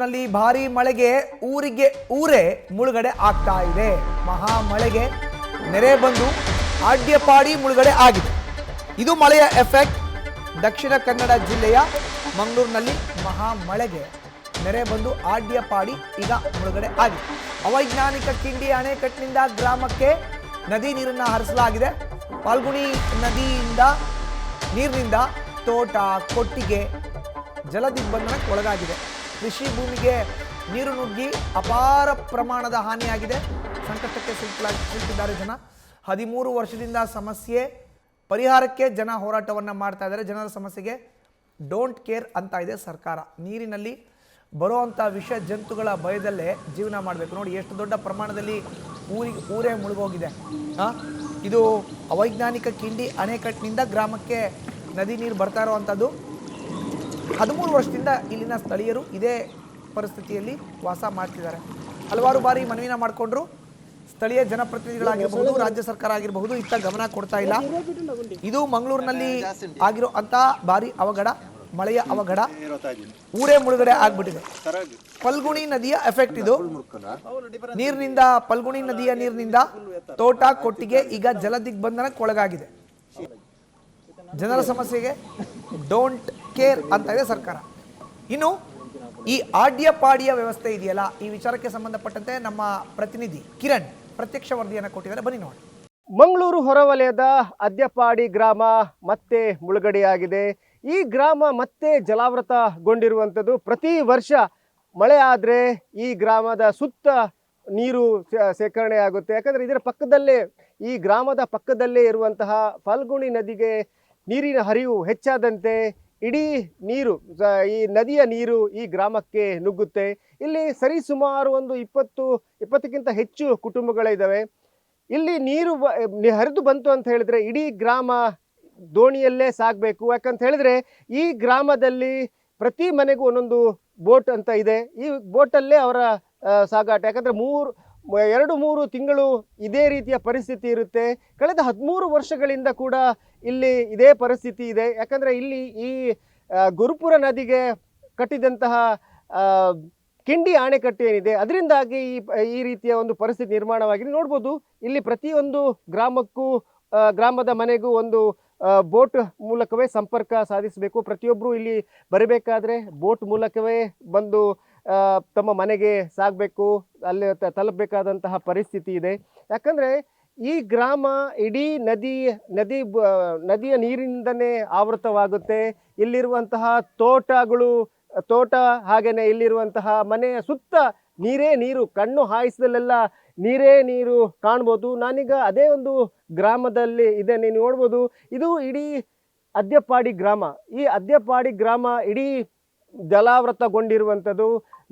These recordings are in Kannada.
ನಲ್ಲಿ ಭಾರಿ ಮಳೆಗೆ ಊರೇ ಮುಳುಗಡೆ ಆಗ್ತಾ ಇದೆ. ಮಹಾ ಮಳೆಗೆ ನೆರೆ ಬಂದು ಆಡ್ಯಪಾಡಿ ಮುಳುಗಡೆ ಆಗಿದೆ. ಇದು ಮಳೆಯ ಎಫೆಕ್ಟ್. ದಕ್ಷಿಣ ಕನ್ನಡ ಜಿಲ್ಲೆಯ ಮಂಗಳೂರಿನಲ್ಲಿ ಮಹಾ ಮಳೆಗೆ ನೆರೆ ಬಂದು ಆಡ್ಯಪಾಡಿ ಈಗ ಮುಳುಗಡೆ ಆಗಿದೆ. ಅವೈಜ್ಞಾನಿಕ ಕಿಂಡಿ ಅಣೆಕಟ್ಟಿನಿಂದ ಗ್ರಾಮಕ್ಕೆ ನದಿ ನೀರನ್ನು ಹರಿಸಲಾಗಿದೆ. ಫಲ್ಗುಣಿ ನದಿಯಿಂದ ನೀರಿನಿಂದ ತೋಟ, ಕೊಟ್ಟಿಗೆ ಜಲದಿಗ್ಬಂಧನಕ್ಕೆ ಒಳಗಾಗಿದೆ. ಕೃಷಿ ಭೂಮಿಗೆ ನೀರು ನುಗ್ಗಿ ಅಪಾರ ಪ್ರಮಾಣದ ಹಾನಿಯಾಗಿದೆ. ಸಂಕಷ್ಟಕ್ಕೆ ಸಿಲುಕಿದ್ದಾರೆ ಜನ. 13 ವರ್ಷದಿಂದ ಸಮಸ್ಯೆ ಪರಿಹಾರಕ್ಕೆ ಜನ ಹೋರಾಟವನ್ನು ಮಾಡ್ತಾ ಇದ್ದಾರೆ. ಜನರ ಸಮಸ್ಯೆಗೆ ಡೋಂಟ್ ಕೇರ್ ಅಂತ ಇದೆ ಸರ್ಕಾರ. ನೀರಿನಲ್ಲಿ ಬರುವಂಥ ವಿಷ ಜಂತುಗಳ ಭಯದಲ್ಲೇ ಜೀವನ ಮಾಡಬೇಕು. ನೋಡಿ ಎಷ್ಟು ದೊಡ್ಡ ಪ್ರಮಾಣದಲ್ಲಿ ಊರೇ ಮುಳುಗೋಗಿದೆ. ಇದು ಅವೈಜ್ಞಾನಿಕ ಕಿಂಡಿ ಅಣೆಕಟ್ಟಿನಿಂದ ಗ್ರಾಮಕ್ಕೆ ನದಿ ನೀರು ಬರ್ತಾ ಇರುವಂಥದ್ದು. 13 ವರ್ಷದಿಂದ ಇಲ್ಲಿನ ಸ್ಥಳೀಯರು ಇದೇ ಪರಿಸ್ಥಿತಿಯಲ್ಲಿ ವಾಸ ಮಾಡ್ತಿದ್ದಾರೆ. ಹಲವಾರು ಬಾರಿ ಮನವಿನ ಮಾಡಿಕೊಂಡ್ರು. ಸ್ಥಳೀಯ ಜನಪ್ರತಿನಿಧಿಗಳಾಗಿರಬಹುದು, ರಾಜ್ಯ ಸರ್ಕಾರ ಆಗಿರಬಹುದು, ಇತ್ತ ಗಮನ ಕೊಡ್ತಾ ಇಲ್ಲ. ಇದು ಮಂಗಳೂರಿನಲ್ಲಿ ಆಗಿರೋ ಅಂತ ಭಾರಿ ಅವಘಡ, ಮಳೆಯ ಅವಘಡ. ಊರೇ ಮುಳುಗಡೆ ಆಗ್ಬಿಟ್ಟಿದೆ. ಫಲ್ಗುಣಿ ನದಿಯ ಎಫೆಕ್ಟ್ ಇದು. ಫಲ್ಗುಣಿ ನದಿಯ ನೀರಿನಿಂದ ತೋಟ, ಕೊಟ್ಟಿಗೆ ಈಗ ಜಲದಿಗ್ಬಂಧನಕ್ಕೆ ಒಳಗಾಗಿದೆ. ಜನರ ಸಮಸ್ಯೆಗೆ ಡೋಂಟ್ ಕೇರ್ ಅಂತ ಇದೆ ಸರ್ಕಾರ. ಇನ್ನು ಈ ಆಡ್ಯಪಾಡಿಯ ವ್ಯವಸ್ಥೆ ಇದೆಯಲ್ಲ, ಈ ವಿಚಾರಕ್ಕೆ ಸಂಬಂಧಪಟ್ಟಂತೆ ನಮ್ಮ ಪ್ರತಿನಿಧಿ ಕಿರಣ್ ಪ್ರತ್ಯಕ್ಷ ವರದಿಯನ್ನು ಕೊಟ್ಟಿದ್ದಾರೆ. ಬನ್ನಿ ನೋಡಿ. ಮಂಗಳೂರು ಹೊರವಲಯದ ಅದ್ಯಪಾಡಿ ಗ್ರಾಮ ಮತ್ತೆ ಮುಳುಗಡೆಯಾಗಿದೆ. ಈ ಗ್ರಾಮ ಮತ್ತೆ ಜಲಾವೃತಗೊಂಡಿರುವಂಥದ್ದು. ಪ್ರತಿ ವರ್ಷ ಮಳೆ ಆದರೆ ಈ ಗ್ರಾಮದ ಸುತ್ತ ನೀರು ಶೇಖರಣೆ ಆಗುತ್ತೆ. ಯಾಕಂದರೆ ಇದರ ಪಕ್ಕದಲ್ಲೇ, ಈ ಗ್ರಾಮದ ಪಕ್ಕದಲ್ಲೇ ಇರುವಂತಹ ಫಲ್ಗುಣಿ ನದಿಗೆ ನೀರಿನ ಹರಿವು ಹೆಚ್ಚಾದಂತೆ ಇಡೀ ನೀರು, ಈ ನದಿಯ ನೀರು ಈ ಗ್ರಾಮಕ್ಕೆ ನುಗ್ಗುತ್ತೆ. ಇಲ್ಲಿ ಸರಿಸುಮಾರು ಒಂದು 20ಕ್ಕಿಂತ ಹೆಚ್ಚು ಕುಟುಂಬಗಳಿದ್ದಾವೆ. ಇಲ್ಲಿ ನೀರು ಹರಿದು ಬಂತು ಅಂತ ಹೇಳಿದ್ರೆ ಇಡೀ ಗ್ರಾಮ ದೋಣಿಯಲ್ಲೇ ಸಾಗಬೇಕು. ಯಾಕಂತ ಹೇಳಿದ್ರೆ ಈ ಗ್ರಾಮದಲ್ಲಿ ಪ್ರತಿ ಮನೆಗೂ ಒಂದೊಂದು ಬೋಟ್ ಅಂತ ಇದೆ. ಈ ಬೋಟಲ್ಲೇ ಅವರ ಸಾಗಾಟ. ಯಾಕಂದರೆ 2-3 ತಿಂಗಳು ಇದೇ ರೀತಿಯ ಪರಿಸ್ಥಿತಿ ಇರುತ್ತೆ. ಕಳೆದ 13 ವರ್ಷಗಳಿಂದ ಕೂಡ ಇಲ್ಲಿ ಇದೇ ಪರಿಸ್ಥಿತಿ ಇದೆ. ಯಾಕಂದರೆ ಇಲ್ಲಿ ಈ ಗುರುಪುರ ನದಿಗೆ ಕಟ್ಟಿದಂತಹ ಕಿಂಡಿ ಅಣೆಕಟ್ಟು ಏನಿದೆ, ಅದರಿಂದಾಗಿ ಈ ರೀತಿಯ ಒಂದು ಪರಿಸ್ಥಿತಿ ನಿರ್ಮಾಣವಾಗಿದೆ. ನೋಡ್ಬೋದು ಇಲ್ಲಿ ಪ್ರತಿಯೊಂದು ಗ್ರಾಮಕ್ಕೂ, ಗ್ರಾಮದ ಮನೆಗೂ ಒಂದು ಬೋಟ್ ಮೂಲಕವೇ ಸಂಪರ್ಕ ಸಾಧಿಸಬೇಕು. ಪ್ರತಿಯೊಬ್ಬರು ಇಲ್ಲಿ ಬರಬೇಕಾದ್ರೆ ಬೋಟ್ ಮೂಲಕವೇ ಬಂದು ತಮ್ಮ ಮನೆಗೆ ಸಾಗಬೇಕು, ಅಲ್ಲಿ ತಲುಪಬೇಕಾದಂತಹ ಪರಿಸ್ಥಿತಿ ಇದೆ. ಯಾಕಂದರೆ ಈ ಗ್ರಾಮ ಇಡೀ ನದಿಯ ನೀರಿನಿಂದನೇ ಆವೃತವಾಗುತ್ತೆ. ಇಲ್ಲಿರುವಂತಹ ತೋಟ ಹಾಗೆಯೇ ಇಲ್ಲಿರುವಂತಹ ಮನೆಯ ಸುತ್ತ ನೀರೇ ನೀರು. ಕಣ್ಣು ಹಾಯಿಸಿದಲ್ಲೆಲ್ಲ ನೀರೇ ನೀರು ಕಾಣ್ಬೋದು. ನಾನೀಗ ಅದೇ ಒಂದು ಗ್ರಾಮದಲ್ಲಿ ಇದ್ದೇನೆ. ನೀವು ನೋಡ್ಬೋದು, ಇದು ಇಡೀ ಅದ್ಯಪಾಡಿ ಗ್ರಾಮ. ಈ ಅದ್ಯಪಾಡಿ ಗ್ರಾಮ ಇಡೀ ಜಲಾವೃತಗೊಂಡಿರುವಂಥದ್ದು.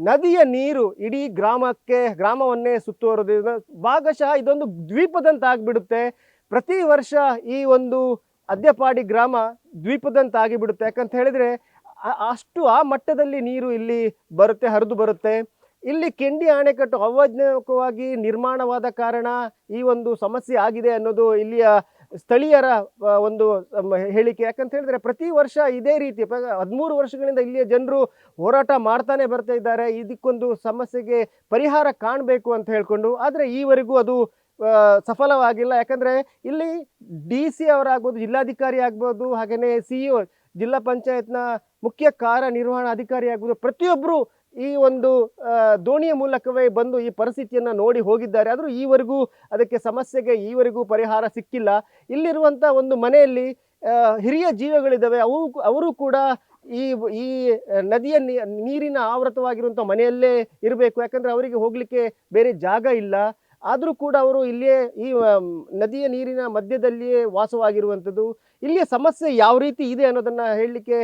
ನದಿಯ ನೀರು ಇಡೀ ಗ್ರಾಮವನ್ನೇ ಸುತ್ತುವರೆದಿದೆ. ಭಾಗಶಃ ಇದೊಂದು ದ್ವೀಪದಂತಾಗಿಬಿಡುತ್ತೆ. ಪ್ರತಿ ವರ್ಷ ಈ ಒಂದು ಅದ್ಯಪಾಡಿ ಗ್ರಾಮ ದ್ವೀಪದಂತಾಗಿಬಿಡುತ್ತೆ. ಯಾಕಂತ ಹೇಳಿದರೆ ಆ ಮಟ್ಟದಲ್ಲಿ ನೀರು ಇಲ್ಲಿ ಬರುತ್ತೆ, ಹರಿದು ಬರುತ್ತೆ. ಇಲ್ಲಿ ಕಿಂಡಿ ಅಣೆಕಟ್ಟು ಅವೈಜ್ಞಾನಿಕವಾಗಿ ನಿರ್ಮಾಣವಾದ ಕಾರಣ ಈ ಒಂದು ಸಮಸ್ಯೆ ಆಗಿದೆ ಅನ್ನೋದು ಇಲ್ಲಿಯ ಸ್ಥಳೀಯರ ಒಂದು ಹೇಳಿಕೆ. ಯಾಕಂತ ಹೇಳಿದ್ರೆ ಪ್ರತಿ ವರ್ಷ ಇದೇ ರೀತಿ 13 ವರ್ಷಗಳಿಂದ ಇಲ್ಲಿಯ ಜನರು ಹೋರಾಟ ಮಾಡ್ತಾನೆ ಬರ್ತಾ ಇದ್ದಾರೆ. ಇದಕ್ಕೊಂದು ಸಮಸ್ಯೆಗೆ ಪರಿಹಾರ ಕಾಣಬೇಕು ಅಂತ ಹೇಳ್ಕೊಂಡು. ಆದರೆ ಈವರೆಗೂ ಅದು ಸಫಲವಾಗಿಲ್ಲ. ಯಾಕಂದರೆ ಇಲ್ಲಿ DC ಅವರಾಗ್ಬೋದು, ಜಿಲ್ಲಾಧಿಕಾರಿ ಆಗ್ಬೋದು, ಹಾಗೆಯೇ CEO, ಜಿಲ್ಲಾ ಪಂಚಾಯತ್ನ ಮುಖ್ಯ ಕಾರ್ಯನಿರ್ವಹಣಾಧಿಕಾರಿ ಆಗ್ಬೋದು, ಪ್ರತಿಯೊಬ್ಬರು ಈ ಒಂದು ದೋಣಿಯ ಮೂಲಕವೇ ಬಂದು ಈ ಪರಿಸ್ಥಿತಿಯನ್ನು ನೋಡಿ ಹೋಗಿದ್ದಾರೆ. ಆದರೂ ಈವರೆಗೂ ಅದಕ್ಕೆ ಸಮಸ್ಯೆಗೆ ಪರಿಹಾರ ಸಿಕ್ಕಿಲ್ಲ. ಇಲ್ಲಿರುವಂಥ ಒಂದು ಮನೆಯಲ್ಲಿ ಹಿರಿಯ ಜೀವಗಳಿದ್ದಾವೆ. ಅವರು ಕೂಡ ಈ ನದಿಯ ನೀರಿನ ಆವೃತವಾಗಿರುವಂಥ ಮನೆಯಲ್ಲೇ ಇರಬೇಕು. ಯಾಕಂದರೆ ಅವರಿಗೆ ಹೋಗಲಿಕ್ಕೆ ಬೇರೆ ಜಾಗ ಇಲ್ಲ. ಆದರೂ ಕೂಡ ಅವರು ಇಲ್ಲಿಯೇ ಈ ನದಿಯ ನೀರಿನ ಮಧ್ಯದಲ್ಲಿಯೇ ವಾಸವಾಗಿರುವಂಥದ್ದು. ಇಲ್ಲಿಯ ಸಮಸ್ಯೆ ಯಾವ ರೀತಿ ಇದೆ ಅನ್ನೋದನ್ನು ಹೇಳಲಿಕ್ಕೆ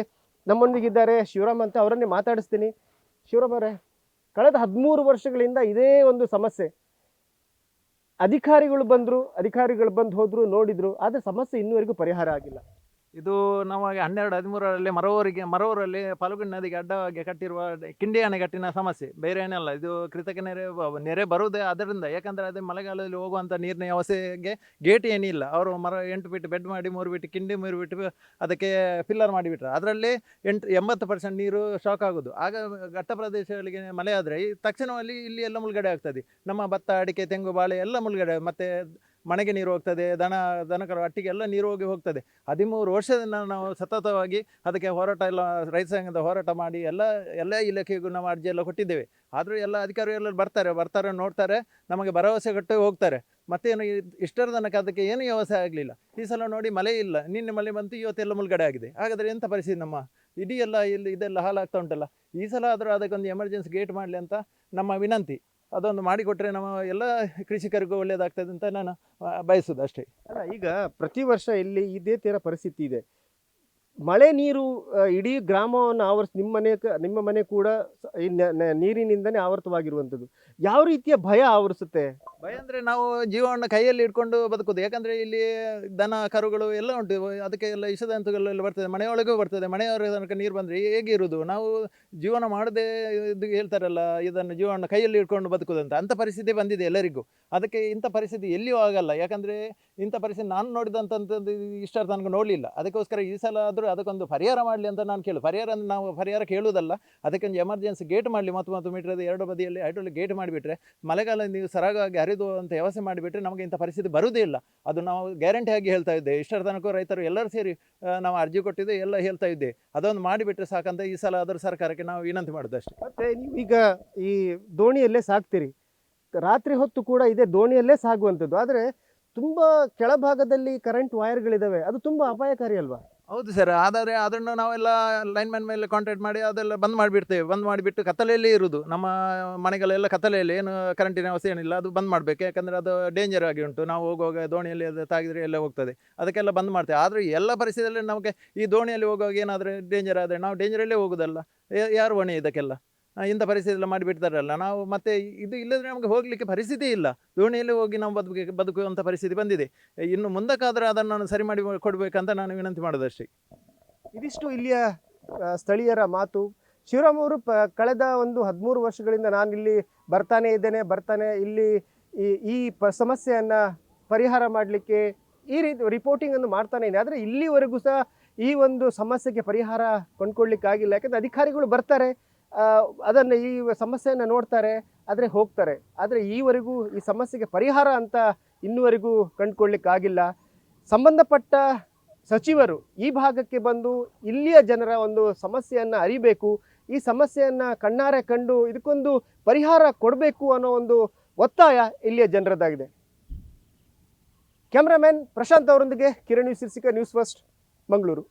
ನಮ್ಮೊಂದಿಗಿದ್ದಾರೆ ಶಿವರಾಮ್ ಅಂತ. ಅವರನ್ನೇ ಮಾತಾಡಿಸ್ತೀನಿ. ಶಿವರಾಮ್ ಅವರೇ, ಕಳೆದ 13 ವರ್ಷಗಳಿಂದ ಇದೇ ಒಂದು ಸಮಸ್ಯೆ. ಅಧಿಕಾರಿಗಳು ಬಂದು ಹೋದ್ರು, ನೋಡಿದ್ರು, ಆದರೆ ಸಮಸ್ಯೆ ಇನ್ನೂವರೆಗೂ ಪರಿಹಾರ ಆಗಿಲ್ಲ. ಇದು ನಮಗೆ 12-13ರಲ್ಲಿ ಮರವೂರಲ್ಲಿ ಫಲ್ಗುಣಿ ನದಿಗೆ ಅಡ್ಡವಾಗಿ ಕಟ್ಟಿರುವ ಕಿಂಡಿ ಅಣೆಕಟ್ಟಿನ ಸಮಸ್ಯೆ, ಬೇರೆ ಏನಲ್ಲ. ಇದು ಕೃತಕ ನೆರೆ ಬರುವುದೇ ಅದರಿಂದ. ಯಾಕಂದರೆ ಅದೇ ಮಳೆಗಾಲದಲ್ಲಿ ಹೋಗುವಂಥ ನೀರಿನ ವ್ಯವಸ್ಥೆಗೆ ಗೇಟ್ ಏನಿಲ್ಲ. ಅವರು 8 ಫೀಟ್ ಬೆಡ್ ಮಾಡಿ 3 ಫೀಟ್ ಕಿಂಡಿ 3 ಫೀಟ್ ಅದಕ್ಕೆ ಫಿಲ್ಲರ್ ಮಾಡಿಬಿಟ್ರೆ ಅದರಲ್ಲಿ 80% ನೀರು ಸ್ಟಾಕ್ ಆಗೋದು. ಆಗ ಘಟ್ಟ ಪ್ರದೇಶಗಳಿಗೆ ಮಳೆ ಆದರೆ ತಕ್ಷಣದಲ್ಲಿ ಇಲ್ಲಿ ಎಲ್ಲ ಮುಳುಗಡೆ ಆಗ್ತದೆ. ನಮ್ಮ ಭತ್ತ, ಅಡಿಕೆ, ತೆಂಗು, ಬಾಳೆ ಎಲ್ಲ ಮುಳುಗಡೆ. ಮತ್ತು ಮನೆಗೆ ನೀರು ಹೋಗ್ತದೆ, ದನಕರು ಅಟ್ಟಿಗೆ ಎಲ್ಲ ನೀರು ಹೋಗ್ತದೆ. 13 ವರ್ಷದಿಂದ ನಾವು ಸತತವಾಗಿ ಅದಕ್ಕೆ ಹೋರಾಟ ಎಲ್ಲ ರೈತ ಸಂಘದ ಹೋರಾಟ ಮಾಡಿ ಎಲ್ಲ ಇಲಾಖೆಗೂ ನಾವು ಅರ್ಜಿ ಎಲ್ಲ ಕೊಟ್ಟಿದ್ದೇವೆ. ಆದರೂ ಎಲ್ಲ ಅಧಿಕಾರಿಗಳು ಬರ್ತಾರೆ ನೋಡ್ತಾರೆ, ನಮಗೆ ಭರವಸೆ ಕೊಟ್ಟು ಹೋಗ್ತಾರೆ. ಮತ್ತೇನು ಇಷ್ಟರ ತನಕ ಅದಕ್ಕೆ ಏನು ವ್ಯವಸ್ಥೆ ಆಗಲಿಲ್ಲ. ಈ ಸಲ ನೋಡಿ ಮಳೆ ಇಲ್ಲ, ನಿನ್ನೆ ಮಳೆ ಬಂತು, ಇವತ್ತೆಲ್ಲ ಮುಳುಗಡೆ ಆಗಿದೆ. ಹಾಗಾದರೆ ಎಂಥ ಪರಿಸ್ಥಿತಿ ನಮ್ಮ ಇಡೀ ಎಲ್ಲ ಇಲ್ಲಿ ಇದೆಲ್ಲ ಹಾಳಾಗ್ತಾ ಉಂಟಲ್ಲ. ಈ ಸಲ ಆದರೂ ಅದಕ್ಕೊಂದು ಎಮರ್ಜೆನ್ಸಿ ಗೇಟ್ ಮಾಡಲಿ ಅಂತ ನಮ್ಮ ವಿನಂತಿ. ಅದೊಂದು ಮಾಡಿಕೊಟ್ರೆ ನಮ್ಮ ಎಲ್ಲ ಕೃಷಿಕರಿಗೂ ಒಳ್ಳೆಯದಾಗ್ತದೆ ಅಂತ ನಾನು ಬಯಸುದು ಅಷ್ಟೇ. ಅಲ್ಲ, ಈಗ ಪ್ರತಿ ವರ್ಷ ಇಲ್ಲಿ ಇದೇ ತರ ಪರಿಸ್ಥಿತಿ ಇದೆ. ಮಳೆ ನೀರು ಇಡೀ ಗ್ರಾಮವನ್ನು ಆವರಿಸಿ ನಿಮ್ಮ ಮನೆ ಕೂಡ ಈ ನೀರಿನಿಂದನೇ ಆವೃತವಾಗಿರುವಂಥದ್ದು. ಯಾವ ರೀತಿಯ ಭಯ ಆವರಿಸುತ್ತೆ? ಭಯ ಅಂದರೆ ನಾವು ಜೀವವನ್ನು ಕೈಯಲ್ಲಿ ಇಟ್ಕೊಂಡು ಬದುಕೋದು. ಯಾಕಂದರೆ ಇಲ್ಲಿ ದನ ಕರುಗಳು ಎಲ್ಲ ಉಂಟು, ಅದಕ್ಕೆ ಎಲ್ಲ ವಿಷಜಂತುಗಳೆಲ್ಲ ಬರ್ತದೆ, ಮನೆಯೊಳಗೂ ಬರ್ತದೆ. ಮನೆಯವರ ತನಕ ನೀರು ಬಂದರೆ ಹೇಗೆ ಇರುವುದು? ನಾವು ಜೀವನ ಮಾಡದೆ ಇದು ಹೇಳ್ತಾರಲ್ಲ, ಇದನ್ನು ಜೀವನ ಕೈಯಲ್ಲಿ ಇಟ್ಕೊಂಡು ಬದುಕೋದಂತ, ಅಂಥ ಪರಿಸ್ಥಿತಿ ಬಂದಿದೆ ಎಲ್ಲರಿಗೂ. ಅದಕ್ಕೆ ಇಂಥ ಪರಿಸ್ಥಿತಿ ಎಲ್ಲಿಯೂ ಆಗಲ್ಲ. ಯಾಕಂದರೆ ಇಂಥ ಪರಿಸ್ಥಿತಿ ನಾನು ನೋಡಿದಂಥದ್ದು ಇಷ್ಟರ ತನಕ ನೋಡಲಿಲ್ಲ. ಅದಕ್ಕೋಸ್ಕರ ಈ ಸಲ ಆದರೂ ಅದಕ್ಕೊಂದು ಪರಿಹಾರ ಮಾಡಲಿ ಅಂತ ನಾನು ಪರಿಹಾರ ಅಂದರೆ ನಾವು ಪರಿಹಾರ ಕೇಳುವುದಲ್ಲ, ಅದಕ್ಕೊಂದು ಎಮರ್ಜೆನ್ಸಿ ಗೇಟ್ ಮಾಡಲಿ. 30 ಮೀಟರ್ 2 ಬದಿಯಲ್ಲಿ ಹೈಡ್ರೋಲಿಕ್ ಗೇಟ್ ಮಾಡಿಬಿಟ್ರೆ ಮಳೆಗಾಲ ನೀವು ಸರಾಗವಾಗಿ ಹರಿದು ಅಂತ ವ್ಯವಸ್ಥೆ ಮಾಡಿಬಿಟ್ರೆ ನಮಗೆ ಇಂಥ ಪರಿಸ್ಥಿತಿ ಬರುವುದೇ ಇಲ್ಲ. ಅದು ನಾವು ಗ್ಯಾರಂಟಿ ಆಗಿ ಹೇಳ್ತಾ ಇದ್ದೇವೆ. ಇಷ್ಟರ ತನಕ ರೈತರು ಎಲ್ಲರೂ ಸೇರಿ ನಾವು ಅರ್ಜಿ ಕೊಟ್ಟಿದ್ದು ಎಲ್ಲ ಹೇಳ್ತಾ ಇದ್ದೆ. ಅದೊಂದು ಮಾಡಿಬಿಟ್ರೆ ಸಾಕಂತ ಈ ಸಲ ಅದರ ಸರ್ಕಾರಕ್ಕೆ ನಾವು ವಿನಂತಿ ಮಾಡೋದು ಅಷ್ಟೇ. ಮತ್ತೆ ನೀವೀಗ ಈ ದೋಣಿಯಲ್ಲೇ ಸಾಕ್ತೀರಿ, ರಾತ್ರಿ ಹೊತ್ತು ಕೂಡ ಇದೇ ದೋಣಿಯಲ್ಲೇ ಸಾಗುವಂಥದ್ದು. ಆದರೆ ತುಂಬ ಕೆಳಭಾಗದಲ್ಲಿ ಕರೆಂಟ್ ವೈರ್ಗಳಿದ್ದಾವೆ, ಅದು ತುಂಬ ಅಪಾಯಕಾರಿ ಅಲ್ವಾ? ಹೌದು ಸರ್. ಆದರೆ ಅದನ್ನು ನಾವೆಲ್ಲ ಲೈನ್ಮ್ಯಾನ್ ಮೇಲೆ ಕಾಂಟ್ಯಾಕ್ಟ್ ಮಾಡಿ ಅದೆಲ್ಲ ಬಂದ್ ಮಾಡಿಬಿಟ್ಟು ಕತ್ತಲೆಯಲ್ಲೇ ಇರುವುದು. ನಮ್ಮ ಮನೆಗಳೆಲ್ಲ ಕತ್ತಲೆಯಲ್ಲಿ, ಏನು ಕರೆಂಟಿನ ವ್ಯವಸ್ಥೆ ಏನಿಲ್ಲ, ಅದು ಬಂದ್ ಮಾಡಬೇಕು. ಯಾಕಂದರೆ ಅದು ಡೇಂಜರ್ ಆಗಿ ಉಂಟು. ನಾವು ಹೋಗುವಾಗ ದೋಣಿಯಲ್ಲಿ ಅದು ತಾಗಿದ್ರೆ ಎಲ್ಲ ಹೋಗ್ತದೆ, ಅದಕ್ಕೆಲ್ಲ ಬಂದ್ ಮಾಡ್ತೇವೆ. ಆದರೆ ಎಲ್ಲ ಪರಿಸ್ಥಿತಿಯಲ್ಲಿ ನಮಗೆ ಈ ದೋಣಿಯಲ್ಲಿ ಹೋಗುವಾಗ ಏನಾದರೂ ಡೇಂಜರ್ ಆದರೆ ನಾವು ಡೇಂಜರಲ್ಲೇ ಹೋಗೋದಲ್ಲ, ಯಾರು ಹೊಣೆ ಇದಕ್ಕೆಲ್ಲ? ಇಂಥ ಪರಿಸ್ಥಿತಿ ಎಲ್ಲ ಮಾಡಿಬಿಡ್ತಾರಲ್ಲ. ನಾವು ಮತ್ತೆ ಇದು ಇಲ್ಲದ್ರೆ ನಮಗೆ ಹೋಗಲಿಕ್ಕೆ ಪರಿಸ್ಥಿತಿ ಇಲ್ಲ. ದೋಣಿಯಲ್ಲಿ ಹೋಗಿ ನಾವು ಬದುಕುವಂಥ ಪರಿಸ್ಥಿತಿ ಬಂದಿದೆ. ಇನ್ನು ಮುಂದಕ್ಕಾದರೆ ಅದನ್ನು ನಾನು ಸರಿ ಮಾಡಿ ಕೊಡಬೇಕಂತ ನಾನು ವಿನಂತಿ ಮಾಡೋದಷ್ಟೇ. ಇದಿಷ್ಟು ಇಲ್ಲಿಯ ಸ್ಥಳೀಯರ ಮಾತು. ಶಿವರಾಮ್ ಅವರು ಕಳೆದ ಒಂದು 13 ವರ್ಷಗಳಿಂದ ನಾನು ಇಲ್ಲಿ ಬರ್ತಾನೆ ಇಲ್ಲಿ ಈ ಸಮಸ್ಯೆಯನ್ನು ಪರಿಹಾರ ಮಾಡಲಿಕ್ಕೆ ಈ ರೀತಿ ರಿಪೋರ್ಟಿಂಗನ್ನು ಮಾಡ್ತಾನೆ ಇದೆ. ಆದರೆ ಇಲ್ಲಿವರೆಗೂ ಸಹ ಈ ಒಂದು ಸಮಸ್ಯೆಗೆ ಪರಿಹಾರ ಕೊಂಡ್ಕೊಳ್ಳಿಕ್ಕಾಗಿಲ್ಲ. ಯಾಕಂದರೆ ಅಧಿಕಾರಿಗಳು ಬರ್ತಾರೆ, ಅದನ್ನು ಈ ಸಮಸ್ಯೆಯನ್ನು ನೋಡ್ತಾರೆ, ಆದರೆ ಹೋಗ್ತಾರೆ. ಆದರೆ ಈವರೆಗೂ ಈ ಸಮಸ್ಯೆಗೆ ಪರಿಹಾರ ಅಂತ ಇನ್ನುವರೆಗೂ ಕಂಡುಕೊಳ್ಳಿಕ್ಕಾಗಿಲ್ಲ. ಸಂಬಂಧಪಟ್ಟ ಸಚಿವರು ಈ ಭಾಗಕ್ಕೆ ಬಂದು ಇಲ್ಲಿಯ ಜನರ ಒಂದು ಸಮಸ್ಯೆಯನ್ನು ಅರಿಬೇಕು, ಈ ಸಮಸ್ಯೆಯನ್ನು ಕಣ್ಣಾರೆ ಕಂಡು ಇದಕ್ಕೊಂದು ಪರಿಹಾರ ಕೊಡಬೇಕು ಅನ್ನೋ ಒಂದು ಒತ್ತಾಯ ಇಲ್ಲಿಯ ಜನರದ್ದಾಗಿದೆ. ಕ್ಯಾಮ್ರಾಮನ್ ಪ್ರಶಾಂತ್ ಅವರೊಂದಿಗೆ ಕಿರಣ್ ಸಿರ್ಸಿಕ, ನ್ಯೂಸ್ ಫಸ್ಟ್, ಮಂಗಳೂರು.